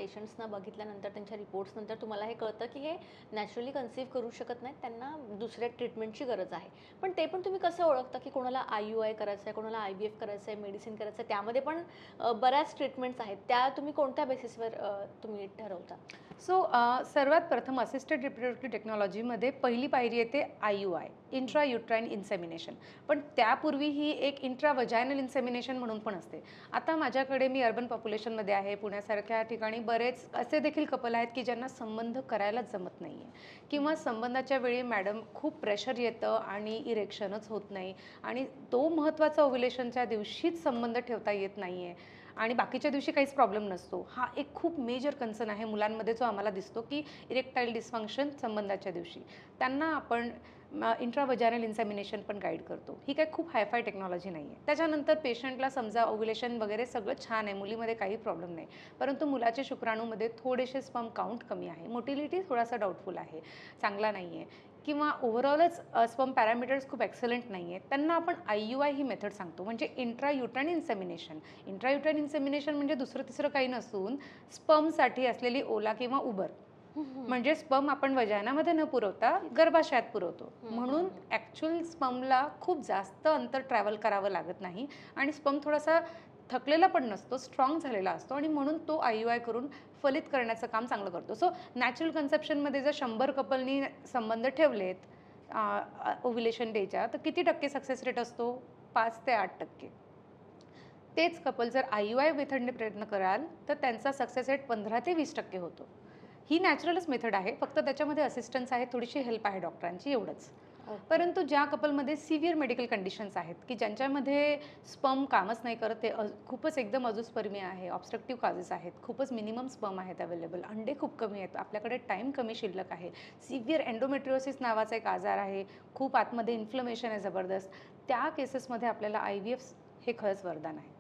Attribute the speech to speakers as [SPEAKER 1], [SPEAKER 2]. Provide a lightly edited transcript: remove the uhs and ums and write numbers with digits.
[SPEAKER 1] पेशंट्सना बघितल्यानंतर, त्यांच्या रिपोर्ट्सनंतर तुम्हाला हे कळतं, की हे नॅचरली कन्सीव्ह करू शकत नाहीत, त्यांना दुसऱ्या ट्रीटमेंटची गरज आहे. पण ते पण तुम्ही कसं ओळखता, की कोणाला IUI करायचं आहे, कोणाला IVF करायचं आहे, मेडिसिन करायचं आहे, त्यामध्ये पण बऱ्याच ट्रीटमेंट्स आहेत. त्या तुम्ही कोणत्या बेसिसवर तुम्ही ठरवता?
[SPEAKER 2] सो सर्वात प्रथम असिस्टेड रिप्रोडक्टिव्ह टेक्नॉलॉजीमध्ये पहिली पायरी येते IUI, इंट्रा युट्राईन इन्सेमिनेशन. पण त्यापूर्वी ही एक इंट्रावजायनल इन्सेमिनेशन म्हणून पण असते. आता माझ्याकडे मी अर्बन पॉप्युलेशनमध्ये आहे, पुण्यासारख्या ठिकाणी बरेच असे देखील कपल आहेत की ज्यांना संबंध करायलाच जमत नाही आहे, किंवा संबंधाच्या वेळी मॅडम खूप प्रेशर येतं आणि इरेक्शनच होत नाही, आणि तो महत्त्वाचा ओव्युलेशनच्या दिवशीच संबंध ठेवता येत नाही आहे आणि बाकीच्या दिवशी काहीच प्रॉब्लेम नसतो. हा एक खूप मेजर कन्सर्न आहे मुलांमध्ये, जो आम्हाला दिसतो की इरेक्टाईल डिस्फंक्शन संबंधाच्या दिवशी. त्यांना आपण इंट्रावजायनल इन्सेमिनेशन पण गाईड करतो. ही काही खूप हायफाय टेक्नॉलॉजी नाही आहे. त्याच्यानंतर पेशंटला समजा ओव्युलेशन वगैरे सगळं छान आहे, मुलीमध्ये काही प्रॉब्लेम नाही, परंतु मुलाच्या शुक्राणूमध्ये थोडेसे स्पर्म काउंट कमी आहे, मोटिलिटी थोडासा डाऊटफुल आहे, चांगला नाही आहे, किंवा ओव्हरऑलच स्पर्म पॅरामीटर्स खूप एक्सलंट नाही आहेत, त्यांना आपण IUI ही मेथड सांगतो, म्हणजे इंट्रायुट्राईन इन्सेमिनेशन. इंट्रायुट्राईन इन्सेमिनेशन म्हणजे दुसरं तिसरं काही नसून स्पर्मसाठी असलेली ओला किंवा उबर, म्हणजे स्पर्म आपण वजायनामध्ये न पुरवता गर्भाशयात पुरवतो. म्हणून ॲक्च्युअल स्पर्मला खूप जास्त अंतर ट्रॅव्हल करावं लागत नाही आणि स्पर्म थोडासा थकलेला पण नसतो, स्ट्रॉंग झालेला असतो, आणि म्हणून तो IUI करून फलित करण्याचं काम चांगलं करतो. सो नॅचरल कन्सेप्शनमध्ये जर 100 कपलनी संबंध ठेवलेत ओव्युलेशन डेच्या, तर किती टक्के सक्सेस रेट असतो? 5 ते 8%. तेच कपल जर IUI मेथडने प्रयत्न कराल तर त्यांचा सक्सेस रेट 15 ते 20% होतो. ही नॅचरलच मेथड आहे, फक्त त्याच्यामध्ये असिस्टन्स आहे, थोडीशी हेल्प आहे डॉक्टरांची, एवढंच. परंतु ज्या कपलमध्ये सिव्हिअर मेडिकल कंडिशन्स आहेत, की ज्यांच्यामध्ये स्पर्म कामच नाही करत, ते खूपच एकदम अजूस्पर्मी आहे, ऑब्स्ट्रक्टिव्ह काजेस आहेत, खूपच मिनिमम स्पर्म आहेत अवेलेबल, अंडे खूप कमी आहेत, आपल्याकडे टाईम कमी शिल्लक आहे, सिव्हिअर एंडोमेट्रिओसिस नावाचा एक आजार आहे, खूप आतमध्ये इन्फ्लमेशन आहे जबरदस्त, त्या केसेसमध्ये आपल्याला IVF हे खरंच वरदान आहे.